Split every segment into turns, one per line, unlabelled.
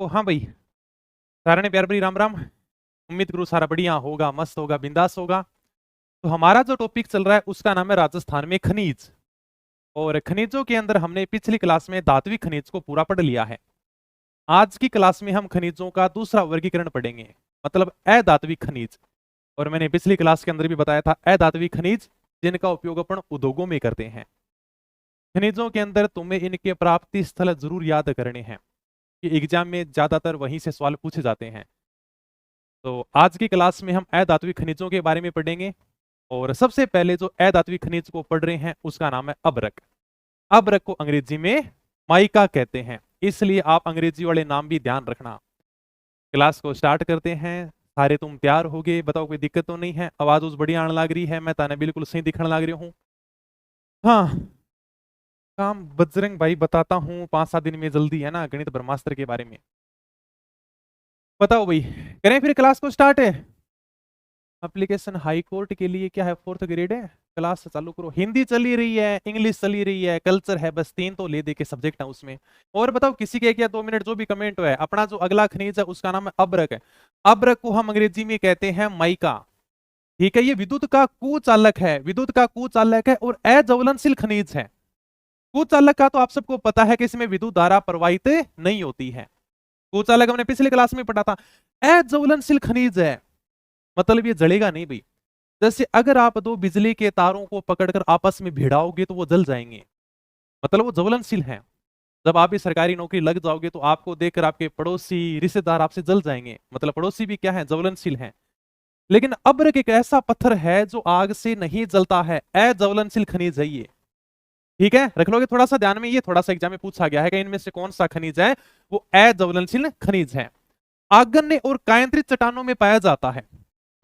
तो हाँ भाई, सारे ने प्यार भरी राम राम। उम्मीद करूँ सारा बढ़िया होगा, मस्त होगा, बिंदास होगा। तो हमारा जो टॉपिक चल रहा है उसका नाम है राजस्थान में खनिज। और खनिजों के अंदर हमने पिछली क्लास में धात्विक खनिज को पूरा पढ़ लिया है। आज की क्लास में हम खनिजों का दूसरा वर्गीकरण पढ़ेंगे, मतलब अधात्विक खनिज। और मैंने पिछली क्लास के अंदर भी बताया था अधात्विक खनिज जिनका उपयोग अपन उद्योगों में करते हैं। खनिजों के अंदर तुम्हें इनके प्राप्ति स्थल जरूर याद करने हैं कि एग्जाम में ज्यादातर वहीं से सवाल पूछे जाते हैं। तो आज की क्लास में हम अधात्विक खनिजों के बारे में पढ़ेंगे। और सबसे पहले जो अधात्विक खनिज को पढ़ रहे हैं उसका नाम है अभ्रक। अभ्रक को अंग्रेजी में माइका कहते हैं, इसलिए आप अंग्रेजी वाले नाम भी ध्यान रखना। क्लास को स्टार्ट करते हैं। सारे तुम तैयार हो गए? बताओ कोई दिक्कत तो नहीं है? आवाज उस बढ़िया आने लग रही है? मैं ताने बिल्कुल सही दिखने लग रही हूँ? हाँ। काम बजरंग भाई बताता हूँ, 5-7 दिन में जल्दी है ना, गणित ब्रह्मास्त्र के बारे में। बताओ भाई, करें फिर क्लास को स्टार्ट है। एप्लीकेशन हाई कोर्ट के लिए क्या है, 4th ग्रेड है। क्लास चालू करो। हिंदी चली रही है, इंग्लिश चली रही है, कल्चर है, बस 3 तो ले दे के सब्जेक्ट है उसमें। और बताओ किसी के 1 या 2 मिनट जो भी कमेंट है। अपना जो अगला खनिज है उसका नाम है अभ्रक है। अभ्रक को हम अंग्रेजी में कहते हैं माइका। ठीक है, ये विद्युत का कुचालक है, विद्युत का कुचालक है और अज्वलनशील खनिज है। कुचालक का तो आप सबको पता है कि इसमें विद्युत धारा प्रवाहित नहीं होती है। कुचालक हमने पिछले क्लास में पढ़ा था। अज्वलनशील खनिज है मतलब ये जलेगा नहीं भाई। जैसे अगर आप दो बिजली के तारों को पकड़कर आपस में भिड़ाओगे तो वो जल जाएंगे, मतलब वो ज्वलनशील है। जब आप भी सरकारी नौकरी लग जाओगे तो आपको देखकर आपके पड़ोसी रिश्तेदार आपसे जल जाएंगे, मतलब पड़ोसी भी क्या है, ज्वलनशील है। लेकिन अभ्रक एक ऐसा पत्थर है जो आग से नहीं जलता है, अज्वलनशील खनिज है ये। ठीक है, रख लोगे थोड़ा सा ध्यान में, ये थोड़ा सा एग्जाम में पूछा गया है कि इनमें से कौन सा खनिज है वो अज्वलनशील खनिज है। आग्नेय और कायंत्रित चट्टानों में पाया जाता है।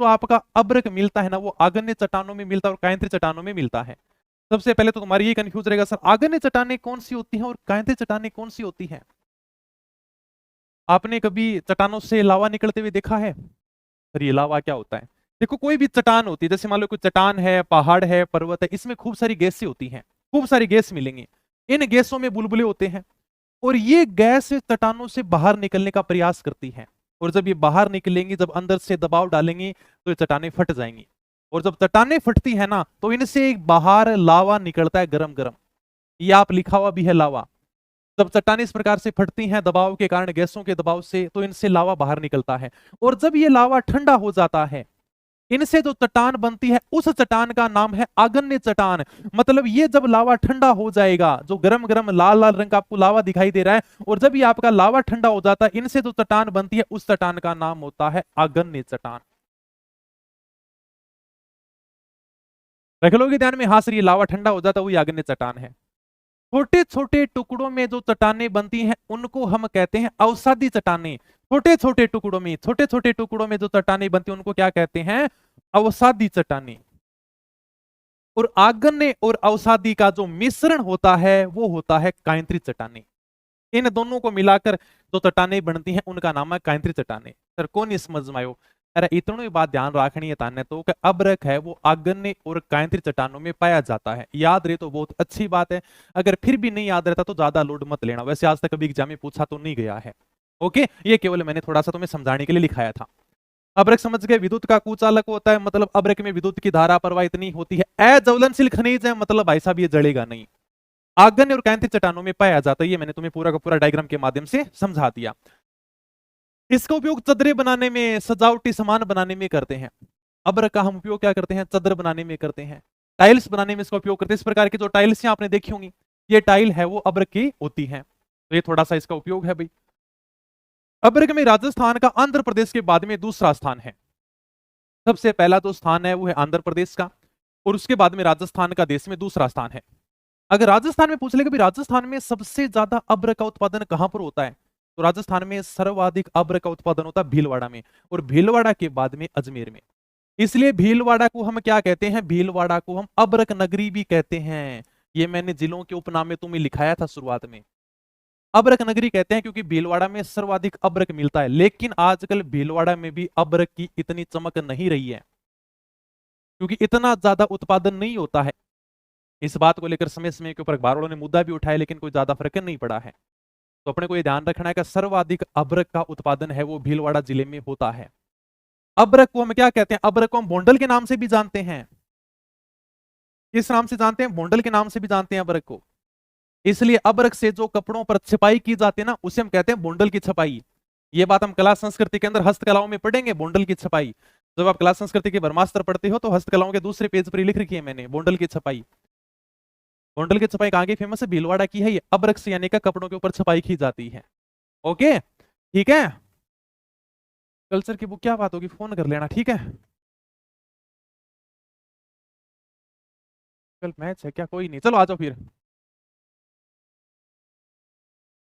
तो आपका अभ्रक मिलता है ना, वो आग्नेय चट्टानों में मिलता है और कायंत्रित चट्टानों में मिलता है। सबसे पहले तो तुम्हारी ये कंफ्यूज रहेगा, सर आग्नेय चट्टानें कौन सी होती हैं और कायंत्रित चट्टानें कौन सी होती हैं? आपने कभी चट्टानों से लावा निकलते हुए देखा है? सर ये लावा क्या होता है? देखो कोई भी चट्टान होती है, जैसे मान लो कोई चट्टान है, पहाड़ है, पर्वत है, इसमें खूब सारी गैसें होती हैं, खूब सारी गैस मिलेंगी। इन गैसों में बुलबुले होते हैं और ये गैस चट्टानों से बाहर निकलने का प्रयास करती है। और जब ये बाहर निकलेंगी, जब अंदर से दबाव डालेंगी तो ये चट्टानें फट जाएंगी। और जब चट्टानें फटती है ना तो इनसे एक बाहर लावा निकलता है, गरम गरम। ये आप लिखा हुआ भी है लावा। जब चट्टानें इस प्रकार से फटती हैं दबाव के कारण, गैसों के दबाव से, तो इनसे लावा बाहर निकलता है। और जब ये लावा ठंडा हो जाता है, इनसे जो चट्टान बनती है उस चट्टान का नाम है आग्नेय चट्टान। मतलब ये जब लावा ठंडा हो जाएगा, जो गरम गरम लाल लाल रंग का आपको लावा दिखाई दे रहा है, और जब ये आपका लावा ठंडा हो जाता है, इनसे जो चट्टान बनती है उस चट्टान का नाम होता है आग्नेय चट्टान। रख लोगे ध्यान में? हाँ सर, ये लावा ठंडा हो जाता है वही आग्नेय चट्टान है। छोटे छोटे टुकड़ों में जो चट्टानें बनती हैं उनको हम कहते हैं अवसादी चट्टानें। छोटे छोटे टुकड़ों में, छोटे छोटे टुकड़ों में जो चट्टानें बनती हैं उनको क्या कहते हैं? अवसादी चट्टानें। और आग्नेय और अवसादी का जो मिश्रण होता है वो होता है कायंत्रित चट्टानें। इन दोनों को मिलाकर जो चट्टानें बनती हैं उनका नाम है कायंत्रित चट्टानें। सर कौन नहीं समझ में आयो? अरे इतनी ही बात ध्यान रखनी है ताने तो कि अभ्रक है वो आग्नेय और कायंत्रित चट्टानों में पाया जाता है। याद रहे तो बहुत अच्छी बात है, अगर फिर भी नहीं याद रहता तो ज्यादा लोड मत लेना। वैसे आज तक कभी एग्जाम में पूछा तो नहीं गया है। ओके, ये केवल मैंने थोड़ा सा तुम्हें समझाने के लिए लिखाया था। अभ्रक समझ गए? विद्युत का कुचालक होता है, मतलब अभ्रक में विद्युत की धारा प्रवाहित नहीं होती है। अज्वलनशील खनिज है, मतलब भाई साहब ये जलेगा नहीं। आग्नेय और कायंत्रित चट्टानों में पाया जाता है, ये मैंने तुम्हें पूरा का पूरा डायग्राम के माध्यम से समझा दिया। इसका उपयोग चदरें बनाने में, सजावटी सामान बनाने में करते हैं। अभ्रक का हम उपयोग क्या करते हैं? चदर बनाने में करते हैं, टाइल्स बनाने में इसका उपयोग करते हैं। इस प्रकार की जो टाइल्स आपने देखी होंगी, ये टाइल है वो अभ्रक की होती है। तो ये थोड़ा सा इसका उपयोग है भाई। अभ्रक में राजस्थान का आंध्र प्रदेश के बाद में दूसरा स्थान है। सबसे पहला जो स्थान है वो है आंध्र प्रदेश का, और उसके बाद में राजस्थान का देश में दूसरा स्थान है। अगर राजस्थान में पूछ ले कि राजस्थान में सबसे ज्यादा अभ्रक का उत्पादन कहां पर होता है, तो राजस्थान में सर्वाधिक अभ्रक का उत्पादन होता है भीलवाड़ा में, और भीलवाड़ा के बाद में अजमेर में। इसलिए भीलवाड़ा को हम क्या कहते हैं? भीलवाड़ा को हम अभ्रक नगरी भी कहते हैं। ये मैंने जिलों के उपनाम में तुम्हें लिखाया था शुरुआत में। अभ्रक नगरी कहते हैं क्योंकि भीलवाड़ा में सर्वाधिक अभ्रक मिलता है। लेकिन आजकल भीलवाड़ा में भी अभ्रक की इतनी चमक नहीं रही है, क्योंकि इतना ज्यादा उत्पादन नहीं होता है। इस बात को लेकर समय समय के ऊपर अखबारों ने मुद्दा भी उठाया, लेकिन कोई ज्यादा फर्क नहीं पड़ा है। तो अपने को ये ध्यान रखना है कि सर्वाधिक अभ्रक का उत्पादन है वो भीलवाड़ा जिले में होता है। अभ्रक को हम क्या कहते हैं? अभ्रक को हम बोंडल के नाम से भी जानते हैं। किस नाम से जानते हैं? बोंडल के नाम से भी जानते हैं अभ्रक को। इसलिए अभ्रक से जो कपड़ों पर छपाई की जाती है ना, उसे हम कहते हैं बोंडल की छपाई। ये बात हम कला संस्कृति के अंदर हस्तकलाओं में पढ़ेंगे, बोंडल की छपाई। जब आप कला संस्कृति के ब्रह्मास्त्र पढ़ते हो तो हस्तकलाओं के दूसरे पेज पर लिख रखी है मैंने, बोंडल की छपाई। बोंडल की छपाई कहां की फेमस है? भीलवाड़ा की है। ये अभ्रक से यानी का कपड़ों के ऊपर छपाई की जाती है। ओके, ठीक है। कल्चर की बुक क्या बात होगी, फोन कर लेना, ठीक है। कल मैच है क्या? कोई नहीं, चलो आ जाओ फिर।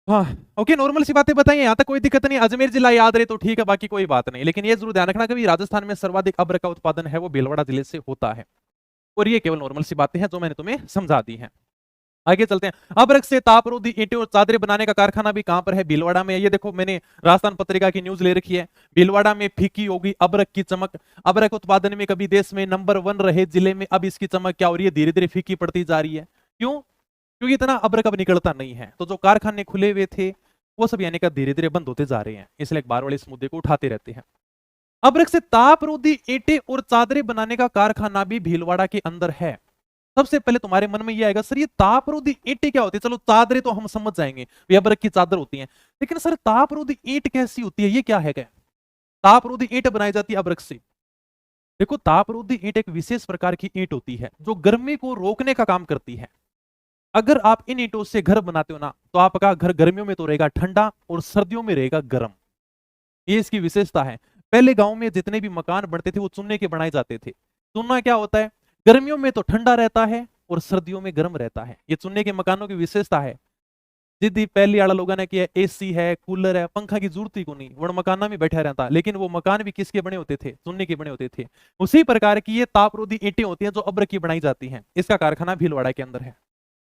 हाँ, ओके, नॉर्मल सी बातें बताइए, यहाँ तक कोई दिक्कत नहीं। अजमेर जिला याद रहे तो ठीक है, बाकी कोई बात नहीं। लेकिन ये जरूर ध्यान रखना कि राजस्थान में सर्वाधिक अभ्रक का उत्पादन है वो भीलवाड़ा जिले से होता है। और ये केवल नॉर्मल सी बातें हैं जो मैंने तुम्हें समझा दी हैं। आगे चलते हैं। अभ्रक से तापरोधी ईंटें और चादरें बनाने का कारखाना भी कहां पर है? भीलवाड़ा में। ये देखो मैंने राजस्थान पत्रिका की न्यूज ले रखी है। भीलवाड़ा में फीकी होगी अभ्रक की चमक। अभ्रक उत्पादन में कभी देश में नंबर 1 रहे जिले में, अब इसकी चमक क्या हो रही है? धीरे धीरे फीकी पड़ती जा रही है। क्यों? क्योंकि इतना अभ्रक अब निकलता नहीं है, तो जो कारखाने खुले हुए थे वो सब यानी का धीरे धीरे बंद होते जा रहे हैं। इसलिए एक बार वाले इस मुद्दे को उठाते रहते हैं। अभ्रक से तापरोधी ईंटें और चादरें बनाने का कारखाना भी भीलवाड़ा के अंदर है। सबसे पहले तुम्हारे मन में ये आएगा, सर ये तापरोधी ईंटें क्या होती है? चलो चादरें तो हम समझ जाएंगे, ये अभ्रक की चादर होती है। लेकिन सर तापरोधी ईंट कैसी होती है, ये क्या है? क्या तापरोधी ईंट बनाई जाती है अभ्रक से? देखो, तापरोधी ईंट एक विशेष प्रकार की ईंट होती है जो गर्मी को रोकने का काम करती है। अगर आप इन ईंटों से घर बनाते हो ना, तो आपका घर गर्मियों में तो रहेगा ठंडा और सर्दियों में रहेगा गर्म। ये इसकी विशेषता है। पहले गांव में जितने भी मकान बनते थे वो चूने के बनाए जाते थे। चूना क्या होता है? गर्मियों में तो ठंडा रहता है और सर्दियों में गर्म रहता है। ये चूने के मकानों की विशेषता है। जिद्दी पहले वाला लोगों ने किया, एसी है, कूलर है, पंखा की जरूरत ही को नहीं, वो मकाना में बैठा रहता। लेकिन वो मकान भी किसके बने होते थे? चूने के बने होते थे। उसी प्रकार की ये तापरोधी ईंटें होती हैं जो अभ्रक की बनाई जाती हैं। इसका कारखाना भीलवाड़ा के अंदर है।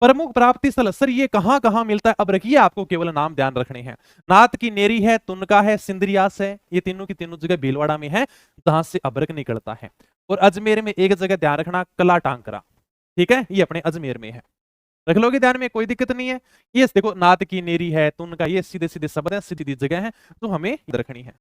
प्रमुख प्राप्ति स्थल, सर ये कहां कहां मिलता है अभ्रक? ये आपको केवल नाम ध्यान रखने हैं। नाथ की नेरी है, तुनका है, सिंदरियास है, ये तीनों की तीनों जगह भीलवाड़ा में है जहां से अभ्रक निकलता है। और अजमेर में एक जगह ध्यान रखना, कला टांकरा, ठीक है, ये अपने अजमेर में है। रख लोगे ध्यान में, कोई दिक्कत नहीं है। ये देखो, नाथ की नेरी है, तुनका, ये सीधे सीधे शब्द है, सीधी जगह है, तो हमें रखनी है।